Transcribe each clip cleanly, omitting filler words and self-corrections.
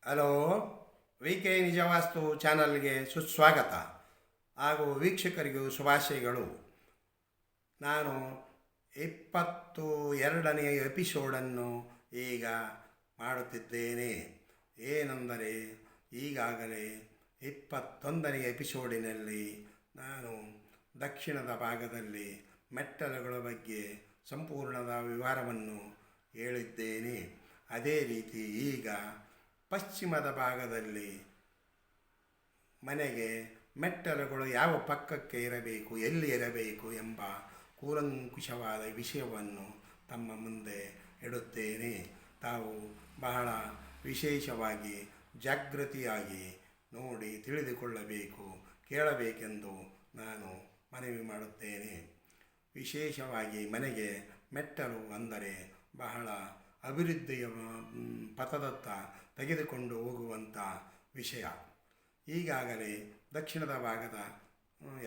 Hello, V K ನಿಜವಾಸ್ತು ಚಾನಲ್ಗೆ ಸುಸ್ವಾಗತ ಹಾಗೂ ವೀಕ್ಷಕರಿಗೂ ಶುಭಾಶಯಗಳು. ನಾನು 22ನೇ ಎಪಿಸೋಡನ್ನು ಈಗ ಮಾಡುತ್ತಿದ್ದೇನೆ. ಏನೆಂದರೆ ಈಗಾಗಲೇ 21ನೇ ಎಪಿಸೋಡಿನಲ್ಲಿ ನಾನು ದಕ್ಷಿಣದ ಭಾಗದಲ್ಲಿ ಮೆಟ್ಟಲುಗಳ ಬಗ್ಗೆ ಸಂಪೂರ್ಣದ ವಿವರವನ್ನು ಹೇಳಿದ್ದೇನೆ. ಅದೇ ರೀತಿ ಈಗ ಪಶ್ಚಿಮದ ಭಾಗದಲ್ಲಿ ಮನೆಗೆ ಮೆಟ್ಟಲುಗಳು ಯಾವ ಪಕ್ಕಕ್ಕೆ ಇರಬೇಕು, ಎಲ್ಲಿ ಇರಬೇಕು ಎಂಬ ಕೂಲಂಕುಷವಾದ ವಿಷಯವನ್ನು ತಮ್ಮ ಮುಂದೆ ಇಡುತ್ತೇನೆ. ತಾವು ಬಹಳ ವಿಶೇಷವಾಗಿ ಜಾಗೃತಿಯಾಗಿ ನೋಡಿ ತಿಳಿದುಕೊಳ್ಳಬೇಕು, ಕೇಳಬೇಕೆಂದು ನಾನು ಮನವಿ ಮಾಡುತ್ತೇನೆ. ವಿಶೇಷವಾಗಿ ಮನೆಗೆ ಮೆಟ್ಟಲು ಅಂದರೆ ಬಹಳ ಅಭಿವೃದ್ಧಿಯ ಪಥದತ್ತ ತೆಗೆದುಕೊಂಡು ಹೋಗುವಂಥ ವಿಷಯ. ಈಗಾಗಲೇ ದಕ್ಷಿಣದ ಭಾಗದ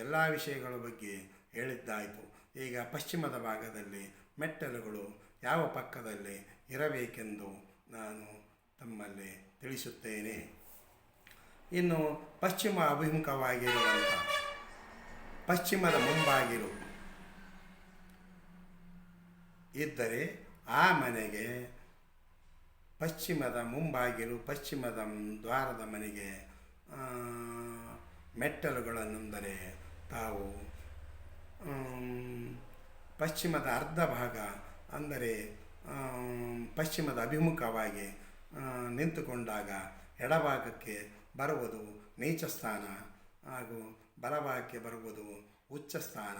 ಎಲ್ಲ ವಿಷಯಗಳ ಬಗ್ಗೆ ಹೇಳಿದ್ದಾಯಿತು. ಈಗ ಪಶ್ಚಿಮದ ಭಾಗದಲ್ಲಿ ಮೆಟ್ಟಲುಗಳು ಯಾವ ಪಕ್ಕದಲ್ಲಿ ಇರಬೇಕೆಂದು ನಾನು ತಮ್ಮಲ್ಲಿ ತಿಳಿಸುತ್ತೇನೆ. ಇನ್ನು ಪಶ್ಚಿಮ ಅಭಿಮುಖವಾಗಿರುವಂಥ ಪಶ್ಚಿಮದ ಮುಂಬಾಗಿಲು ಇದ್ದರೆ ಆ ಮನೆಗೆ ಪಶ್ಚಿಮದ ಮುಂಬಾಗಿಲು, ಪಶ್ಚಿಮದ ದ್ವಾರದ ಮನೆಗೆ ಮೆಟ್ಟಲುಗಳನ್ನೆಂದರೆ ತಾವು ಪಶ್ಚಿಮದ ಅರ್ಧ ಭಾಗ ಅಂದರೆ ಪಶ್ಚಿಮದ ಅಭಿಮುಖವಾಗಿ ನಿಂತುಕೊಂಡಾಗ ಎಡಭಾಗಕ್ಕೆ ಬರುವುದು ನೀಚ ಸ್ಥಾನ ಹಾಗೂ ಬಲಭಾಗಕ್ಕೆ ಬರುವುದು ಉಚ್ಚ ಸ್ಥಾನ.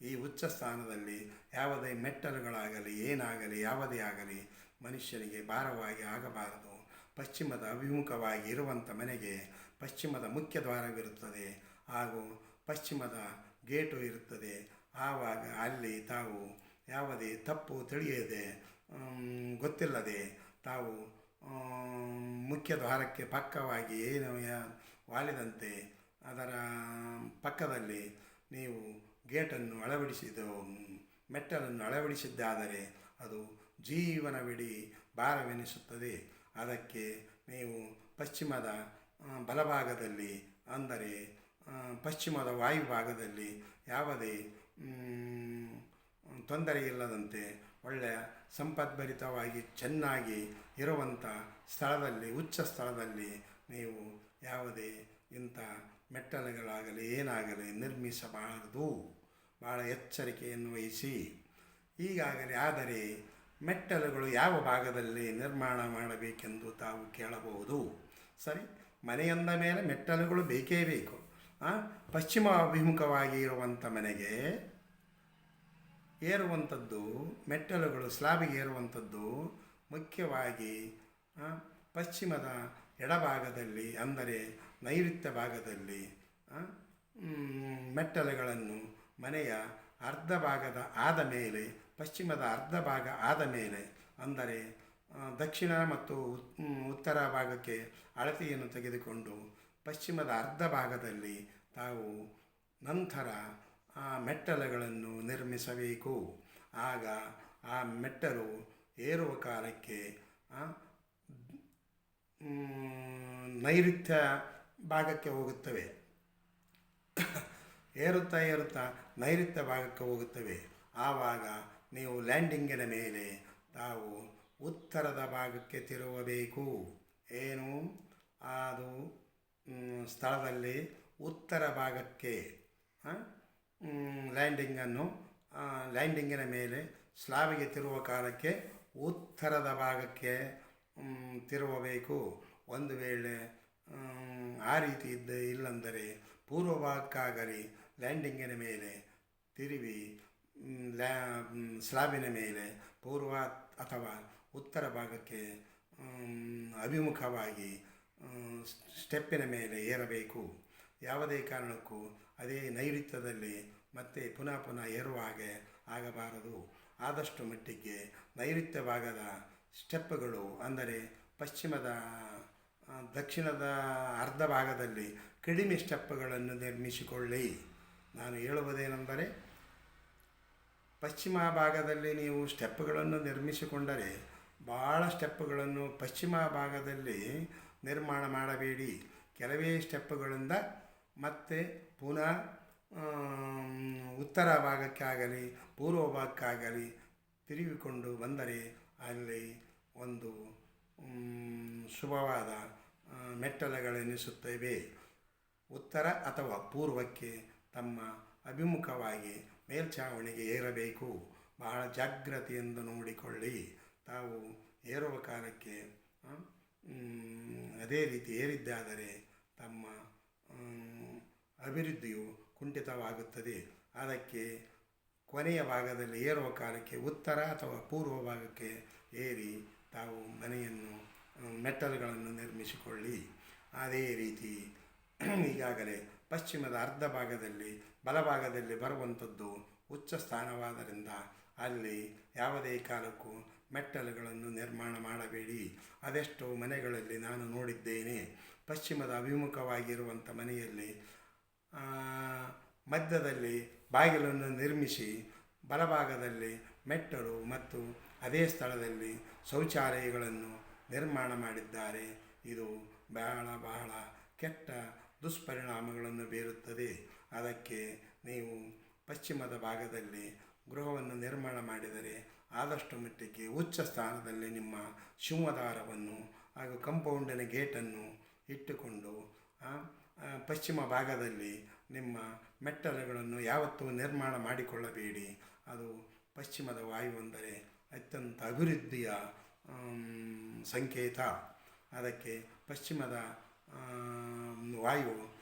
ಈ ಉಚ್ಚ ಸ್ಥಾನದಲ್ಲಿ ಯಾವುದೇ ಮೆಟ್ಟಲುಗಳಾಗಲಿ ಏನಾಗಲಿ ಯಾವುದೇ ಆಗಲಿ ಮನುಷ್ಯನಿಗೆ ಭಾರವಾಗಿ ಆಗಬಾರದು. ಪಶ್ಚಿಮದ ಅಭಿಮುಖವಾಗಿ ಇರುವಂಥ ಮನೆಗೆ ಪಶ್ಚಿಮದ ಮುಖ್ಯ ದ್ವಾರವಿರುತ್ತದೆ ಹಾಗೂ ಪಶ್ಚಿಮದ ಗೇಟು ಇರುತ್ತದೆ. ಆವಾಗ ಅಲ್ಲಿ ತಾವು ಯಾವುದೇ ತಪ್ಪು ತಿಳಿಯದೆ ಗೊತ್ತಿಲ್ಲದೆ ತಾವು ಮುಖ್ಯ ದ್ವಾರಕ್ಕೆ ಪಕ್ಕವಾಗಿ ಏನು ವಾಲಿದಂತೆ ಅದರ ಪಕ್ಕದಲ್ಲಿ ನೀವು ಗೇಟನ್ನು ಮೆಟ್ಟಲನ್ನು ಅಳವಡಿಸಿದ್ದಾದರೆ ಅದು ಜೀವನವಿಡೀ ಭಾರವೆನಿಸುತ್ತದೆ. ಅದಕ್ಕೆ ನೀವು ಪಶ್ಚಿಮದ ಬಲಭಾಗದಲ್ಲಿ ಅಂದರೆ ಪಶ್ಚಿಮದ ವಾಯುಭಾಗದಲ್ಲಿ ಯಾವುದೇ ತೊಂದರೆ ಇಲ್ಲದಂತೆ ಒಳ್ಳೆಯ ಸಂಪದ್ಭರಿತವಾಗಿ ಚೆನ್ನಾಗಿ ಇರುವಂಥ ಸ್ಥಳದಲ್ಲಿ, ಉಚ್ಚ ಸ್ಥಳದಲ್ಲಿ ನೀವು ಯಾವುದೇ ಇಂಥ ಮೆಟ್ಟಲುಗಳಾಗಲಿ ಏನಾಗಲಿ ನಿರ್ಮಿಸಬಾರದು. ಭಾಳ ಎಚ್ಚರಿಕೆಯನ್ನು ವಹಿಸಿ. ಈಗಾಗಲೇ ಆದರೆ ಮೆಟ್ಟಲುಗಳು ಯಾವ ಭಾಗದಲ್ಲಿ ನಿರ್ಮಾಣ ಮಾಡಬೇಕೆಂದು ತಾವು ಕೇಳಬಹುದು. ಸರಿ, ಮನೆಯಂದ ಮೇಲೆ ಮೆಟ್ಟಲುಗಳು ಬೇಕೇ ಬೇಕು. ಪಶ್ಚಿಮ ಅಭಿಮುಖವಾಗಿ ಇರುವಂಥ ಮನೆಗೆ ಏರುವಂಥದ್ದು ಮೆಟ್ಟಲುಗಳು ಸ್ಲಾಬಿಗೆ ಏರುವಂಥದ್ದು ಮುಖ್ಯವಾಗಿ ಪಶ್ಚಿಮದ ಎಡಭಾಗದಲ್ಲಿ ಅಂದರೆ ನೈಋತ್ಯ ಭಾಗದಲ್ಲಿ ಮೆಟ್ಟಲುಗಳನ್ನು ಮನೆಯ ಅರ್ಧ ಭಾಗದ ಆದ ಮೇಲೆ, ಪಶ್ಚಿಮದ ಅರ್ಧ ಭಾಗ ಆದ ಮೇಲೆ ಅಂದರೆ ದಕ್ಷಿಣ ಮತ್ತು ಉತ್ತರ ಭಾಗಕ್ಕೆ ಅಳತೆಯನ್ನು ತೆಗೆದುಕೊಂಡು ಪಶ್ಚಿಮದ ಅರ್ಧ ಭಾಗದಲ್ಲಿ ತಾವು ನಂತರ ಆ ಮೆಟ್ಟಲುಗಳನ್ನು ನಿರ್ಮಿಸಬೇಕು. ಆಗ ಆ ಮೆಟ್ಟಲು ಏರುವ ಕಾಲಕ್ಕೆ ನೈಋತ್ಯ ಭಾಗಕ್ಕೆ ಹೋಗುತ್ತವೆ. ಏರುತ್ತಾ ಏರುತ್ತಾ ನೈಋತ್ಯ ಭಾಗಕ್ಕೆ ಹೋಗುತ್ತವೆ. ಆವಾಗ ನೀವು ಲ್ಯಾಂಡಿಂಗಿನ ಮೇಲೆ ತಾವು ಉತ್ತರದ ಭಾಗಕ್ಕೆ ತಿರುಗಬೇಕು. ಏನು ಅದು ಸ್ಥಳದಲ್ಲಿ ಉತ್ತರ ಭಾಗಕ್ಕೆ ಲ್ಯಾಂಡಿಂಗಿನ ಮೇಲೆ ಸ್ಲಾಬಿಗೆ ತಿರುವ ಕಾಲಕ್ಕೆ ಉತ್ತರದ ಭಾಗಕ್ಕೆ ತಿರುಗಬೇಕು. ಒಂದು ವೇಳೆ ಆ ರೀತಿ ಇಲ್ಲಂದರೆ ಪೂರ್ವ ಭಾಗಕ್ಕಾಗಲಿ ಲ್ಯಾಂಡಿಂಗಿನ ಮೇಲೆ ತಿರುವಿ ಸ್ಲಾಬಿನ ಮೇಲೆ ಪೂರ್ವ ಅಥವಾ ಉತ್ತರ ಭಾಗಕ್ಕೆ ಅಭಿಮುಖವಾಗಿ ಸ್ಟೆಪ್ಪಿನ ಮೇಲೆ ಏರಬೇಕು. ಯಾವುದೇ ಕಾರಣಕ್ಕೂ ಅದೇ ನೈಋತ್ಯದಲ್ಲಿ ಮತ್ತೆ ಪುನಃ ಏರುವ ಹಾಗೆ ಆಗಬಾರದು. ಆದಷ್ಟು ಮಟ್ಟಿಗೆ ನೈಋತ್ಯ ಭಾಗದ ಸ್ಟೆಪ್ಗಳು ಅಂದರೆ ದಕ್ಷಿಣದ ಅರ್ಧ ಭಾಗದಲ್ಲಿ ಕಡಿಮೆ ಸ್ಟೆಪ್ಗಳನ್ನು ನಿರ್ಮಿಸಿಕೊಳ್ಳಿ. ನಾನು ಹೇಳುವುದೇನೆಂದರೆ ಪಶ್ಚಿಮ ಭಾಗದಲ್ಲಿ ನೀವು ಸ್ಟೆಪ್ಗಳನ್ನು ನಿರ್ಮಿಸಿಕೊಂಡರೆ ಭಾಳ ಸ್ಟೆಪ್ಗಳನ್ನು ಪಶ್ಚಿಮ ಭಾಗದಲ್ಲಿ ನಿರ್ಮಾಣ ಮಾಡಬೇಡಿ. ಕೆಲವೇ ಸ್ಟೆಪ್ಪುಗಳಿಂದ ಮತ್ತೆ ಪುನಃ ಉತ್ತರ ಭಾಗಕ್ಕಾಗಲಿ ಪೂರ್ವ ಭಾಗಕ್ಕಾಗಲಿ ತಿರುಗಿಕೊಂಡು ಬಂದರೆ ಅಲ್ಲಿ ಒಂದು ಶುಭವಾದ ಮೆಟ್ಟಲುಗಳೆನಿಸುತ್ತವೆ. ಉತ್ತರ ಅಥವಾ ಪೂರ್ವಕ್ಕೆ ತಮ್ಮ ಅಭಿಮುಖವಾಗಿ ಮೇಲ್ಛಾವಣಿಗೆ ಏರಬೇಕು. ಬಹಳ ಜಾಗ್ರತೆಯಿಂದ ನೋಡಿಕೊಳ್ಳಿ. ತಾವು ಏರುವ ಕಾಲಕ್ಕೆ ಅದೇ ರೀತಿ ಏರಿದ್ದಾದರೆ ತಮ್ಮ ಅಭಿವೃದ್ಧಿಯು ಕುಂಠಿತವಾಗುತ್ತದೆ. ಅದಕ್ಕೆ ಕೊನೆಯ ಭಾಗದಲ್ಲಿ ಏರುವ ಕಾಲಕ್ಕೆ ಉತ್ತರ ಅಥವಾ ಪೂರ್ವ ಭಾಗಕ್ಕೆ ಏರಿ ತಾವು ಮನೆಯನ್ನು ಮೆಟ್ಟಲುಗಳನ್ನು ನಿರ್ಮಿಸಿಕೊಳ್ಳಿ. ಅದೇ ರೀತಿ ಈಗಾಗಲೇ ಪಶ್ಚಿಮದ ಅರ್ಧ ಭಾಗದಲ್ಲಿ ಬಲಭಾಗದಲ್ಲಿ ಬರುವಂಥದ್ದು ಉಚ್ಚ ಸ್ಥಾನವಾದ್ದರಿಂದ ಅಲ್ಲಿ ಯಾವುದೇ ಕಾಲಕ್ಕೂ ಮೆಟ್ಟಲುಗಳನ್ನು ನಿರ್ಮಾಣ ಮಾಡಬೇಡಿ. ಅದೆಷ್ಟೋ ಮನೆಗಳಲ್ಲಿ ನಾನು ನೋಡಿದ್ದೇನೆ. ಪಶ್ಚಿಮದ ಅಭಿಮುಖವಾಗಿರುವಂಥ ಮನೆಯಲ್ಲಿ ಮಧ್ಯದಲ್ಲಿ ಬಾಗಿಲನ್ನು ನಿರ್ಮಿಸಿ ಬಲಭಾಗದಲ್ಲಿ ಮೆಟ್ಟಲು ಮತ್ತು ಅದೇ ಸ್ಥಳದಲ್ಲಿ ಶೌಚಾಲಯಗಳನ್ನು ನಿರ್ಮಾಣ ಮಾಡಿದ್ದಾರೆ. ಇದು ಬಹಳ ಕೆಟ್ಟ ದುಷ್ಪರಿಣಾಮಗಳನ್ನು ಬೀರುತ್ತದೆ. ಅದಕ್ಕೆ ನೀವು ಪಶ್ಚಿಮದ ಭಾಗದಲ್ಲಿ ಗೃಹವನ್ನು ನಿರ್ಮಾಣ ಮಾಡಿದರೆ ಆದಷ್ಟು ಮಟ್ಟಿಗೆ ಉಚ್ಚ ಸ್ಥಾನದಲ್ಲಿ ನಿಮ್ಮ ಸಿಂಹದಾರವನ್ನು ಹಾಗೂ ಕಂಪೌಂಡಿನ ಗೇಟನ್ನು ಇಟ್ಟುಕೊಂಡು ಪಶ್ಚಿಮ ಭಾಗದಲ್ಲಿ ನಿಮ್ಮ ಮೆಟ್ಟಲುಗಳನ್ನು ಯಾವತ್ತೂ ನಿರ್ಮಾಣ ಮಾಡಿಕೊಳ್ಳಬೇಡಿ. ಅದು ಪಶ್ಚಿಮದ ವಾಯು ಅಂದರೆ ಅತ್ಯಂತ ಅಭಿವೃದ್ಧಿಯ ಸಂಕೇತ. ಅದಕ್ಕೆ ಪಶ್ಚಿಮದ ವಾಯು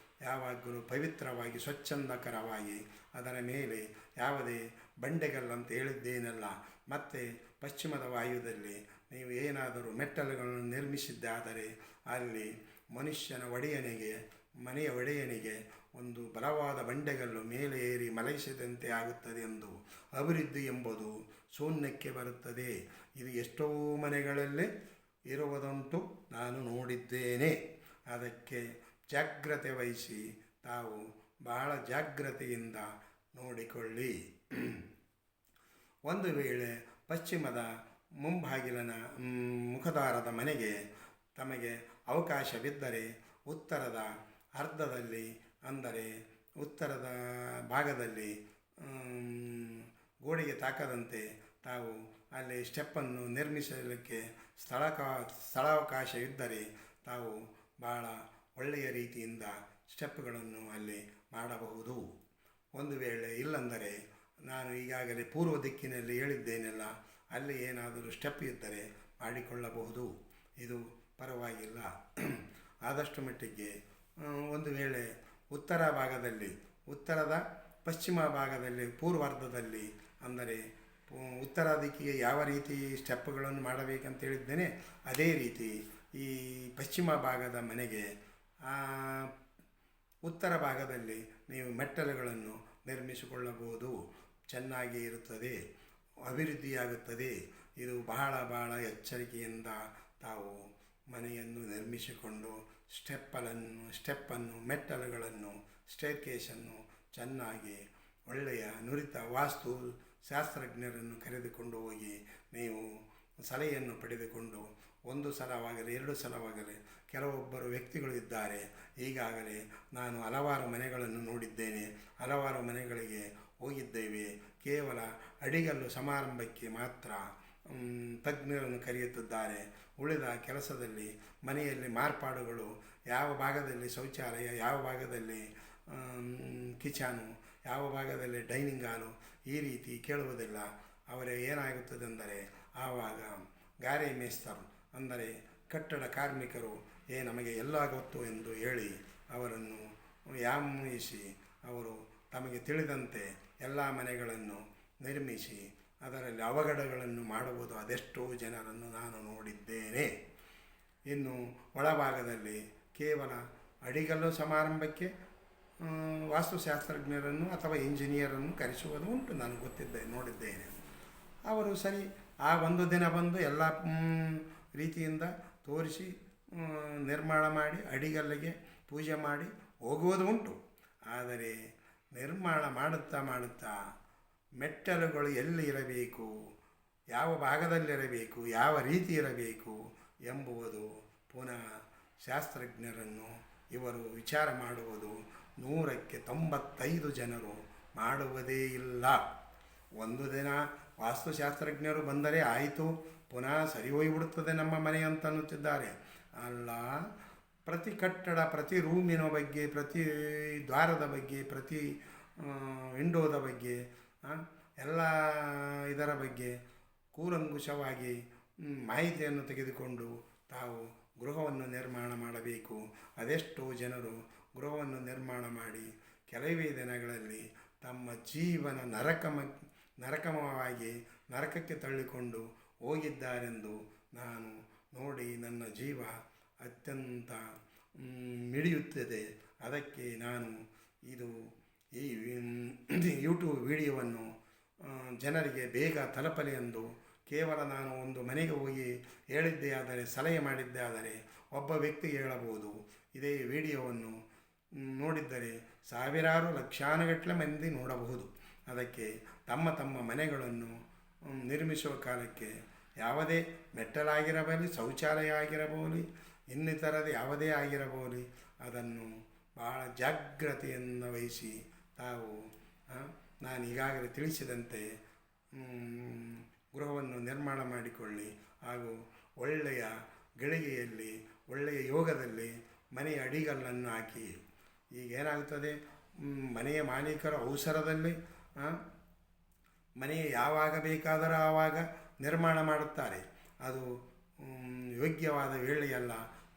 ಯಾವಾಗಲೂ ಪವಿತ್ರವಾಗಿ ಸ್ವಚ್ಛಂದಕರವಾಗಿ ಅದರ ಮೇಲೆ ಯಾವುದೇ ಬಂಡೆಗಲ್ಲಂತ ಹೇಳಿದ್ದೇನಲ್ಲ. ಮತ್ತು ಪಶ್ಚಿಮದ ವಾಯುದಲ್ಲಿ ನೀವು ಏನಾದರೂ ಮೆಟ್ಟಲುಗಳನ್ನು ನಿರ್ಮಿಸಿದ್ದಾದರೆ ಅಲ್ಲಿ ಮನುಷ್ಯನ ಮನೆಯ ಒಡೆಯನಿಗೆ ಒಂದು ಬಲವಾದ ಬಂಡೆಗಲ್ಲು ಮೇಲೆ ಏರಿ ಮಲಗಿಸಿದಂತೆ ಆಗುತ್ತದೆ ಎಂದು ಅಭಿವೃದ್ಧಿ ಎಂಬುದು ಶೂನ್ಯಕ್ಕೆ ಬರುತ್ತದೆ. ಇದು ಎಷ್ಟೋ ಮನೆಗಳಲ್ಲಿ ಇರುವುದುಂಟು, ನಾನು ನೋಡಿದ್ದೇನೆ. ಅದಕ್ಕೆ ಜಾಗ್ರತೆ ವಹಿಸಿ ತಾವು ಬಹಳ ಜಾಗ್ರತೆಯಿಂದ ನೋಡಿಕೊಳ್ಳಿ. ಒಂದು ವೇಳೆ ಪಶ್ಚಿಮದ ಮುಂಬಾಗಿಲಿನ ಮುಖದ್ವಾರದ ಮನೆಗೆ ತಮಗೆ ಅವಕಾಶವಿದ್ದರೆ ಉತ್ತರದ ಅರ್ಧದಲ್ಲಿ ಅಂದರೆ ಉತ್ತರದ ಭಾಗದಲ್ಲಿ ಗೋಡೆಗೆ ತಾಕದಂತೆ ತಾವು ಅಲ್ಲಿ ಸ್ಟೆಪ್ಪನ್ನು ನಿರ್ಮಿಸಲಿಕ್ಕೆ ಸ್ಥಳಾವಕಾಶವಿದ್ದರೆ ತಾವು ಬಹಳ ಒಳ್ಳೆಯ ರೀತಿಯಿಂದ ಸ್ಟೆಪ್ಗಳನ್ನು ಅಲ್ಲಿ ಮಾಡಬಹುದು. ಒಂದು ವೇಳೆ ಇಲ್ಲಂದರೆ ನಾನು ಈಗಾಗಲೇ ಪೂರ್ವ ದಿಕ್ಕಿನಲ್ಲಿ ಹೇಳಿದ್ದೇನೆಲ್ಲ, ಅಲ್ಲಿ ಏನಾದರೂ ಸ್ಟೆಪ್ ಇದ್ದರೆ ಮಾಡಿಕೊಳ್ಳಬಹುದು. ಇದು ಪರವಾಗಿಲ್ಲ. ಆದಷ್ಟು ಮಟ್ಟಿಗೆ ಒಂದು ವೇಳೆ ಉತ್ತರದ ಪಶ್ಚಿಮ ಭಾಗದಲ್ಲಿ ಪೂರ್ವಾರ್ಧದಲ್ಲಿ ಅಂದರೆ ಉತ್ತರ ದಿಕ್ಕಿಗೆ ಯಾವ ರೀತಿ ಸ್ಟೆಪ್ಗಳನ್ನು ಮಾಡಬೇಕಂತ ಹೇಳಿದ್ದೇನೆ, ಅದೇ ರೀತಿ ಈ ಪಶ್ಚಿಮ ಭಾಗದ ಮನೆಗೆ ಉತ್ತರ ಭಾಗದಲ್ಲಿ ನೀವು ಮೆಟ್ಟಲುಗಳನ್ನು ನಿರ್ಮಿಸಿಕೊಳ್ಳಬಹುದು. ಚೆನ್ನಾಗಿ ಇರುತ್ತದೆ, ಅಭಿವೃದ್ಧಿಯಾಗುತ್ತದೆ. ಇದು ಬಹಳ ಎಚ್ಚರಿಕೆಯಿಂದ ತಾವು ಮನೆಯನ್ನು ನಿರ್ಮಿಸಿಕೊಂಡು ಸ್ಟೆಪ್ಪನ್ನು ಮೆಟ್ಟಲುಗಳನ್ನು ಸ್ಟೇರ್ಕೇಸನ್ನು ಚೆನ್ನಾಗಿ ಒಳ್ಳೆಯ ನುರಿತ ವಾಸ್ತು ಶಾಸ್ತ್ರಜ್ಞರನ್ನು ಕರೆದುಕೊಂಡು ಹೋಗಿ ನೀವು ಸಲಹೆಯನ್ನು ಪಡೆದುಕೊಂಡು ಒಂದು ಸಲವಾಗಲಿ 2 ಸಲವಾಗಲಿ ಕೆಲವೊಬ್ಬರು ವ್ಯಕ್ತಿಗಳು ಇದ್ದಾರೆ. ಈಗಾಗಲೇ ನಾನು ಹಲವಾರು ಮನೆಗಳನ್ನು ನೋಡಿದ್ದೇನೆ, ಹಲವಾರು ಮನೆಗಳಿಗೆ ಹೋಗಿದ್ದೇವೆ. ಕೇವಲ ಅಡಿಗಲ್ಲು ಸಮಾರಂಭಕ್ಕೆ ಮಾತ್ರ ತಜ್ಞರನ್ನು ಕರೆಯುತ್ತಿದ್ದಾರೆ. ಉಳಿದ ಕೆಲಸದಲ್ಲಿ ಮನೆಯಲ್ಲಿ ಮಾರ್ಪಾಡುಗಳು, ಯಾವ ಭಾಗದಲ್ಲಿ ಶೌಚಾಲಯ, ಯಾವ ಭಾಗದಲ್ಲಿ ಕಿಚನು, ಯಾವ ಭಾಗದಲ್ಲಿ ಡೈನಿಂಗ್ ಹಾಲು, ಈ ರೀತಿ ಕೇಳುವುದಿಲ್ಲ. ಅವರೇ ಏನಾಗುತ್ತದೆಂದರೆ ಆವಾಗ ಗಾರೆ ಮೇಸ್ತರು ಅಂದರೆ ಕಟ್ಟಡ ಕಾರ್ಮಿಕರು ನಮಗೆ ಎಲ್ಲ ಗೊತ್ತು ಎಂದು ಹೇಳಿ ಅವರನ್ನು ಯಾಮಿಸಿ ಅವರು ತಮಗೆ ತಿಳಿದಂತೆ ಎಲ್ಲ ಮನೆಗಳನ್ನು ನಿರ್ಮಿಸಿ ಅದರಲ್ಲಿ ಅವಘಡಗಳನ್ನು ಮಾಡುವುದು ಅದೆಷ್ಟೋ ಜನರನ್ನು ನಾನು ನೋಡಿದ್ದೇನೆ. ಇನ್ನು ಒಳಭಾಗದಲ್ಲಿ ಕೇವಲ ಅಡಿಗಲ್ಲು ಸಮಾರಂಭಕ್ಕೆ ವಾಸ್ತುಶಾಸ್ತ್ರಜ್ಞರನ್ನು ಅಥವಾ ಇಂಜಿನಿಯರನ್ನು ಕರೆಸುವುದು ಉಂಟು, ನಾನು ನೋಡಿದ್ದೇನೆ. ಅವರು ಸರಿ ಆ ಒಂದು ದಿನ ಬಂದು ಎಲ್ಲ ರೀತಿಯಿಂದ ತೋರಿಸಿ ನಿರ್ಮಾಣ ಮಾಡಿ ಅಡಿಗಲ್ಲಿಗೆ ಪೂಜೆ ಮಾಡಿ ಹೋಗುವುದು ಉಂಟು. ಆದರೆ ನಿರ್ಮಾಣ ಮಾಡುತ್ತಾ ಮೆಟ್ಟಲುಗಳು ಎಲ್ಲಿ ಇರಬೇಕು, ಯಾವ ಭಾಗದಲ್ಲಿರಬೇಕು, ಯಾವ ರೀತಿ ಇರಬೇಕು ಎಂಬುವುದು ಪುನಃ ಶಾಸ್ತ್ರಜ್ಞರನ್ನು ಇವರು ವಿಚಾರ ಮಾಡುವುದು 100ಕ್ಕೆ 95 ಜನರು ಮಾಡುವುದೇ ಇಲ್ಲ. ಒಂದು ದಿನ ವಾಸ್ತುಶಾಸ್ತ್ರಜ್ಞರು ಬಂದರೆ ಆಯಿತು, ಪುನಃ ಸರಿ ಹೋಗಿಬಿಡುತ್ತದೆ ನಮ್ಮ ಮನೆ ಅಂತ ಅನ್ನುತ್ತಿದ್ದಾರೆ. ಅಲ್ಲ, ಪ್ರತಿ ಕಟ್ಟಡ, ಪ್ರತಿ ರೂಮಿನ ಬಗ್ಗೆ, ಪ್ರತಿ ದ್ವಾರದ ಬಗ್ಗೆ, ಪ್ರತಿ ವಿಂಡೋದ ಬಗ್ಗೆ, ಎಲ್ಲ ಇದರ ಬಗ್ಗೆ ಕೂಲಂಕುಷವಾಗಿ ಮಾಹಿತಿಯನ್ನು ತೆಗೆದುಕೊಂಡು ತಾವು ಗೃಹವನ್ನು ನಿರ್ಮಾಣ ಮಾಡಬೇಕು. ಅದೆಷ್ಟೋ ಜನರು ಗೃಹವನ್ನು ನಿರ್ಮಾಣ ಮಾಡಿ ಕೆಲವೇ ದಿನಗಳಲ್ಲಿ ತಮ್ಮ ಜೀವನ ನರಕಮಯವಾಗಿ ನರಕಕ್ಕೆ ತಳ್ಳಿಕೊಂಡು ಹೋಗಿದ್ದಾರೆಂದು ನಾನು ನೋಡಿ ನನ್ನ ಜೀವ ಅತ್ಯಂತ ಮಿಡಿಯುತ್ತದೆ. ಅದಕ್ಕೆ ನಾನು ಈ ಯೂಟ್ಯೂಬ್ ವಿಡಿಯೋವನ್ನು ಜನರಿಗೆ ಬೇಗ ತಲುಪಲಿ ಎಂದು ಕೇವಲ ನಾನು ಒಂದು ಮನೆಗೆ ಹೋಗಿ ಹೇಳಿದ್ದೇ ಆದರೆ, ಸಲಹೆ ಮಾಡಿದ್ದೇ ಆದರೆ ಒಬ್ಬ ವ್ಯಕ್ತಿಗೆ ಹೇಳಬಹುದು. ಇದೇ ವಿಡಿಯೋವನ್ನು ನೋಡಿದ್ದರೆ ಸಾವಿರಾರು ಲಕ್ಷಾನುಗಟ್ಟಲೆ ಮಂದಿ ನೋಡಬಹುದು. ಅದಕ್ಕೆ ತಮ್ಮ ತಮ್ಮ ಮನೆಗಳನ್ನು ನಿರ್ಮಿಸುವ ಕಾಲಕ್ಕೆ ಯಾವುದೇ ಮೆಟ್ಟಲಾಗಿರಬರಲಿ, ಶೌಚಾಲಯ ಆಗಿರಬಹುದು, ಇನ್ನಿತರದ ಯಾವುದೇ ಆಗಿರಬಹುದು, ಅದನ್ನು ಭಾಳ ಜಾಗ್ರತೆಯನ್ನು ವಹಿಸಿ ತಾವು ನಾನು ಈಗಾಗಲೇ ತಿಳಿಸಿದಂತೆ ಗೃಹವನ್ನು ನಿರ್ಮಾಣ ಮಾಡಿಕೊಳ್ಳಿ. ಹಾಗೂ ಒಳ್ಳೆಯ ಗಳಿಗೆಯಲ್ಲಿ, ಒಳ್ಳೆಯ ಯೋಗದಲ್ಲಿ ಮನೆಯ ಅಡಿಗಲ್ಲನ್ನು ಹಾಕಿ. ಈಗೇನಾಗುತ್ತದೆ, ಮನೆಯ ಮಾಲೀಕರು ಅವಸರದಲ್ಲಿ ಮನೆ ಯಾವಾಗ ಬೇಕಾದರೂ ಆವಾಗ ನಿರ್ಮಾಣ ಮಾಡುತ್ತಾರೆ. ಅದು ಯೋಗ್ಯವಾದ ವೇಳೆಯಲ್ಲ.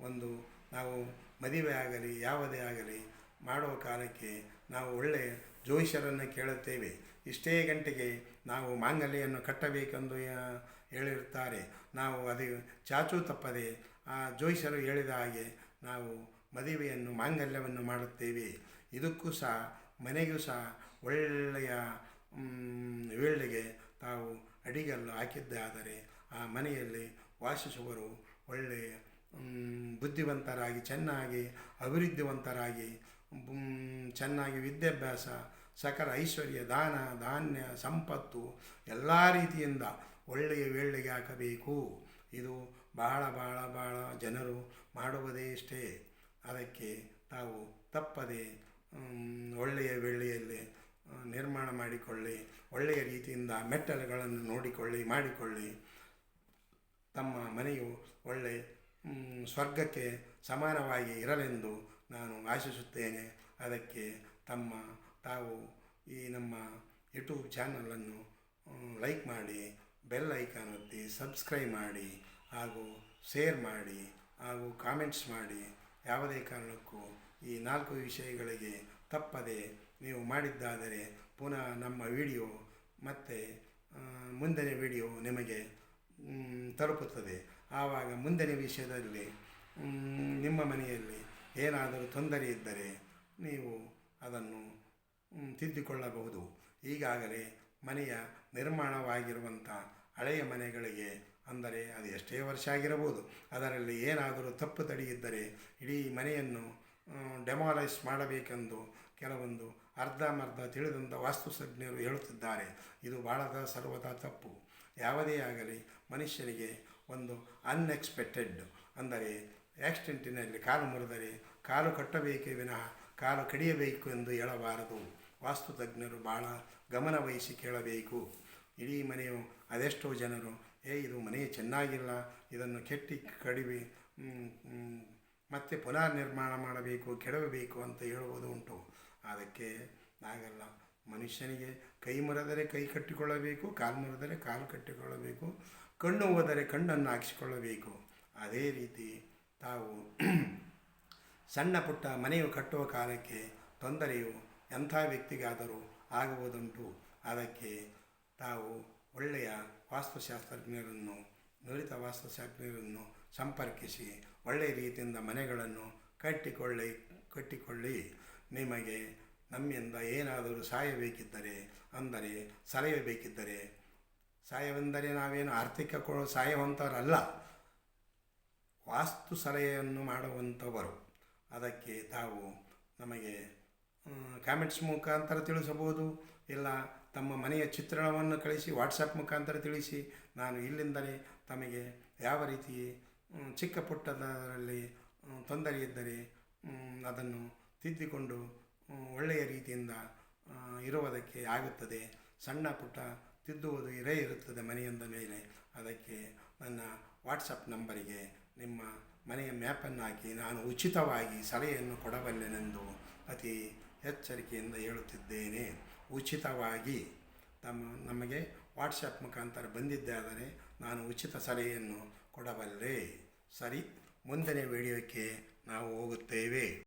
ಒಂದು ನಾವು ಮದುವೆ ಆಗಲಿ ಯಾವುದೇ ಆಗಲಿ ಮಾಡುವ ಕಾಲಕ್ಕೆ ನಾವು ಒಳ್ಳೆಯ ಜ್ಯೋತಿಷ್ಯರನ್ನು ಕೇಳುತ್ತೇವೆ. ಇಷ್ಟೇ ಗಂಟೆಗೆ ನಾವು ಮಾಂಗಲ್ಯವನ್ನು ಕಟ್ಟಬೇಕೆಂದು ಹೇಳಿರುತ್ತಾರೆ. ನಾವು ಅದು ಚಾಚೂ ತಪ್ಪದೆ ಆ ಜ್ಯೋತಿಷ್ಯರು ಹೇಳಿದ ಹಾಗೆ ನಾವು ಮದುವೆಯನ್ನು ಮಾಂಗಲ್ಯವನ್ನು ಮಾಡುತ್ತೇವೆ. ಇದಕ್ಕೂ ಸಹ ಮನೆಗೂ ಸಹ ಒಳ್ಳೆಯ ವೇಳೆಗೆ ತಾವು ಅಡಿಗಲ್ಲು ಹಾಕಿದ್ದಾದರೆ ಆ ಮನೆಯಲ್ಲಿ ವಾಸಿಸುವರು ಒಳ್ಳೆಯ ಬುದ್ಧಿವಂತರಾಗಿ, ಚೆನ್ನಾಗಿ ಅಭಿವೃದ್ಧಿವಂತರಾಗಿ, ಚೆನ್ನಾಗಿ ವಿದ್ಯಾಭ್ಯಾಸ, ಸಕಲ ಐಶ್ವರ್ಯ, ದಾನ ಧಾನ್ಯ, ಸಂಪತ್ತು ಎಲ್ಲ ರೀತಿಯಿಂದ ಒಳ್ಳೆಯ ವೇಳೆಗೆ ಹಾಕಬೇಕು. ಇದು ಬಹಳ ಜನರು ಮಾಡುವುದೇ ಇಷ್ಟೇ. ಅದಕ್ಕೆ ತಾವು ತಪ್ಪದೆ ಒಳ್ಳೆಯ ವೇಳೆಯಲ್ಲಿ ನಿರ್ಮಾಣ ಮಾಡಿಕೊಳ್ಳಿ. ಒಳ್ಳೆಯ ರೀತಿಯಿಂದ ಮೆಟ್ಟಲುಗಳನ್ನು ಮಾಡಿಕೊಳ್ಳಿ. ತಮ್ಮ ಮನೆಯು ಒಳ್ಳೆಯ ಸ್ವರ್ಗಕ್ಕೆ ಸಮಾನವಾಗಿ ಇರಲೆಂದು ನಾನು ಆಶಿಸುತ್ತೇನೆ. ಅದಕ್ಕೆ ತಾವು ಈ ನಮ್ಮ ಯೂಟ್ಯೂಬ್ ಚಾನಲನ್ನು ಲೈಕ್ ಮಾಡಿ, ಬೆಲ್ ಐಕಾನ್ ಒತ್ತಿ, ಸಬ್ಸ್ಕ್ರೈಬ್ ಮಾಡಿ, ಹಾಗೂ ಶೇರ್ ಮಾಡಿ, ಹಾಗೂ ಕಾಮೆಂಟ್ಸ್ ಮಾಡಿ. ಯಾವುದೇ ಕಾರಣಕ್ಕೂ ಈ 4 ವಿಷಯಗಳಿಗೆ ತಪ್ಪದೆ ನೀವು ಮಾಡಿದ್ದಾದರೆ ಪುನಃ ನಮ್ಮ ವಿಡಿಯೋ ಮತ್ತು ಮುಂದಿನ ವಿಡಿಯೋ ನಿಮಗೆ ತಲುಪುತ್ತದೆ. ಆವಾಗ ಮುಂದಿನ ವಿಷಯದಲ್ಲಿ ನಿಮ್ಮ ಮನೆಯಲ್ಲಿ ಏನಾದರೂ ತೊಂದರೆ ಇದ್ದರೆ ನೀವು ಅದನ್ನು ತಿದ್ದಿಕೊಳ್ಳಬಹುದು. ಈಗಾಗಲೇ ಮನೆಯ ನಿರ್ಮಾಣವಾಗಿರುವಂಥ ಹಳೆಯ ಮನೆಗಳಿಗೆ, ಅಂದರೆ ಅದು ಎಷ್ಟೇ ವರ್ಷ ಆಗಿರಬಹುದು, ಅದರಲ್ಲಿ ಏನಾದರೂ ತಪ್ಪು ತಡೆ ಇದ್ದರೆ ಇಡೀ ಮನೆಯನ್ನು ಡೆಮಾಲೈಸ್ ಮಾಡಬೇಕೆಂದು ಕೆಲವೊಂದು ಅರ್ಧಂಬರ್ಧ ತಿಳಿದಂಥ ವಾಸ್ತುಶಾಸ್ತ್ರಜ್ಞರು ಹೇಳುತ್ತಿದ್ದಾರೆ. ಇದು ಬಹಳ ಸರ್ವತಾ ತಪ್ಪು. ಯಾವುದೇ ಆಗಲಿ ಮನುಷ್ಯನಿಗೆ ಒಂದು ಅನ್ಎಕ್ಸ್ಪೆಕ್ಟೆಡ್, ಅಂದರೆ ಆಕ್ಸಿಡೆಂಟಿನಲ್ಲಿ ಕಾಲು ಮುರಿದರೆ ಕಾಲು ಕಟ್ಟಬೇಕೇ ವಿನಃ ಕಾಲು ಕಡಿಯಬೇಕು ಎಂದು ಹೇಳಬಾರದು. ವಾಸ್ತುತಜ್ಞರು ಭಾಳ ಗಮನವಹಿಸಿ ಕೇಳಬೇಕು. ಇಡೀ ಮನೆಯು ಅದೆಷ್ಟೋ ಜನರು ಇದು ಮನೆ ಚೆನ್ನಾಗಿಲ್ಲ, ಇದನ್ನು ಕಡಿವೆ ಮತ್ತೆ ಪುನಃ ನಿರ್ಮಾಣ ಮಾಡಬೇಕು, ಕೆಡವಬೇಕು ಅಂತ ಹೇಳುವುದು ಉಂಟು. ಅದಕ್ಕೆ ಆಗಲ್ಲ. ಮನುಷ್ಯನಿಗೆ ಕೈ ಮುರಿದರೆ ಕೈ ಕಟ್ಟಿಕೊಳ್ಳಬೇಕು, ಕಾಲು ಮುರಿದರೆ ಕಾಲು ಕಟ್ಟಿಕೊಳ್ಳಬೇಕು, ಕಣ್ಣು ಹೋದರೆ ಕಣ್ಣನ್ನು ಹಾಕಿಸಿಕೊಳ್ಳಬೇಕು. ಅದೇ ರೀತಿ ತಾವು ಸಣ್ಣ ಪುಟ್ಟ ಮನೆಯು ಕಟ್ಟುವ ಕಾಲಕ್ಕೆ ತೊಂದರೆಯು ಎಂಥ ವ್ಯಕ್ತಿಗಾದರೂ ಆಗುವುದುಂಟು. ಅದಕ್ಕೆ ತಾವು ಒಳ್ಳೆಯ ವಾಸ್ತುಶಾಸ್ತ್ರಜ್ಞರನ್ನು, ನುರಿತ ವಾಸ್ತುಶಾಸ್ತ್ರಜ್ಞರನ್ನು ಸಂಪರ್ಕಿಸಿ ಒಳ್ಳೆಯ ರೀತಿಯಿಂದ ಮನೆಗಳನ್ನು ಕಟ್ಟಿಕೊಳ್ಳಿ. ನಿಮಗೆ ನಮ್ಮಿಂದ ಏನಾದರೂ ಸಹಾಯ ಬೇಕಿದ್ದರೆ, ಅಂದರೆ ಸಲಹೆ ಬೇಕಿದ್ದರೆ, ಸಹಾಯವೆಂದರೆ ನಾವೇನು ಆರ್ಥಿಕ ಸಹಾಯವಂತವರಲ್ಲ, ವಾಸ್ತು ಸಲಹೆಯನ್ನು ಮಾಡುವಂಥವರು. ಅದಕ್ಕೆ ತಾವು ನಮಗೆ ಕಾಮೆಂಟ್ಸ್ ಮುಖಾಂತರ ತಿಳಿಸಬಹುದು, ಇಲ್ಲ ತಮ್ಮ ಮನೆಯ ಚಿತ್ರಣವನ್ನು ಕಳಿಸಿ ವಾಟ್ಸಪ್ ಮುಖಾಂತರ ತಿಳಿಸಿ. ನಾನು ಇಲ್ಲಿಂದಲೇ ತಮಗೆ ಯಾವ ರೀತಿ ಚಿಕ್ಕ ಪುಟ್ಟದರಲ್ಲಿ ತೊಂದರೆ ಇದ್ದರೆ ಅದನ್ನು ತಿದ್ದಿಕೊಂಡು ಒಳ್ಳೆಯ ರೀತಿಯಿಂದ ಇರುವುದಕ್ಕೆ ಆಗುತ್ತದೆ. ಸಣ್ಣ ಪುಟ್ಟ ತಿದ್ದುವುದು ಇರುತ್ತದೆ ಮನೆಯೊಂದ ಮೇಲೆ. ಅದಕ್ಕೆ ನನ್ನ ವಾಟ್ಸಪ್ ನಂಬರಿಗೆ ನಿಮ್ಮ ಮನೆಯ ಮ್ಯಾಪನ್ನು ಹಾಕಿ ನಾನು ಉಚಿತವಾಗಿ ಸಲಹೆಯನ್ನು ಕೊಡಬಲ್ಲೆನೆಂದು ಅತಿ ಎಚ್ಚರಿಕೆಯಿಂದ ಹೇಳುತ್ತಿದ್ದೇನೆ. ಉಚಿತವಾಗಿ ನಮಗೆ ವಾಟ್ಸಪ್ ಮುಖಾಂತರ ಬಂದಿದ್ದೇ ಆದರೆ ನಾನು ಉಚಿತ ಸಲಹೆಯನ್ನು ಕೊಡಬಲ್ಲೆ. ಸರಿ, ಮುಂದಿನ ವಿಡಿಯೋಕ್ಕೆ ನಾವು ಹೋಗುತ್ತೇವೆ.